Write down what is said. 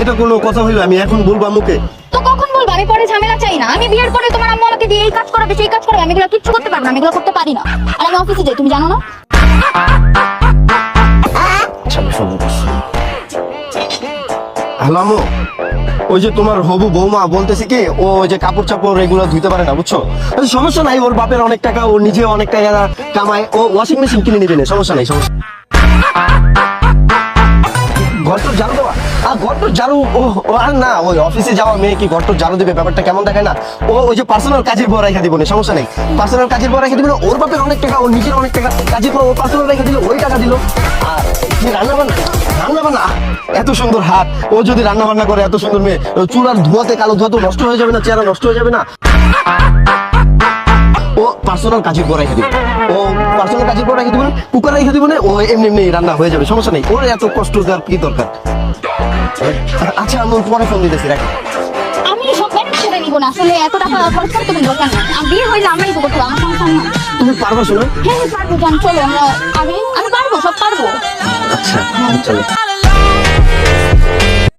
এটা কোনো কথা হইলো? আমি এখন বলবো আম্মুকে? তো কখন বলবো? আমি পরে ঝামেলা চাই না। আমি বিয়ের পরে তোমার আম্মু আমাকে দিয়ে এই কাজ করাবে সেই কাজ করাবে, আমি এগুলো কিচ্ছু করতে পারবো না, আমি এগুলো করতে পারি না। আর আমি অফিসে যাই, তুমি জানো না? হ্যালো আম্মু, ওই যে তোমার হবু বৌমা বলতেছি কি, ও ওই যে কাপড় চাপড় এগুলো ধুইতে পারে না, বুঝছো? আচ্ছা, সমস্যা নাই, ওর বাপের অনেক টাকা, ও নিজে অনেক টাকা কামায়, ও ওয়াশিং মেশিন কিনে নিবে না, সমস্যা নাই, সমস্যা। ঘরটোর ঝাড়ু দেওয়া? আর ঘরটোর ঝাড়ু আর না, ওই অফিসে যাওয়া মেয়ে কি ঘরটোর ঝাড়ু দেবে? ব্যাপারটা কেমন দেখায় না? ওই যে পার্সোনাল কাজের পর রেখে দিব না, সমস্যা নেই, পার্সোনাল কাজের পর রেখে দিব না। ওর বাপের অনেক টাকা, ওর নিজের অনেক টাকা, কাজের পর ও পার্সোনাল রেখে দিল, ওই টাকা দিল। আর যে রান্না বান্না এত সুন্দর হাত, ও যদি রান্না বান্না করে, এত সুন্দর মেয়ে, চুলার ধোয়াতে কালো ধোয়া তো নষ্ট হয়ে যাবে না? চেহারা নষ্ট হয়ে যাবে না? ও পার্সোনাল কাজের পর রেখে দিবে, ও পার্সোনাল কাজের পর রেখে দিবে, কুকার রেখে দিবে না, ও এমনি এমনি রান্না হয়ে যাবে, সমস্যা নেই। ওর এত কষ্ট দেওয়ার কি দরকার? আচ্ছা আমি পরে ফোন দিতেছি, রাখি। আমি সব ম্যানেজ করে নিবো না, আসলে এত টাকা খরচ করতে কোনো দরকার নেই। আমি বিয়ে হইলে আমারই তো করতে হবে, আমার সংসার না। তুমি পারবা শোনা? হ্যাঁ পারবো, জান চলো আমরা আগে, আমি পারবো, সব পারবো। আচ্ছা চলো।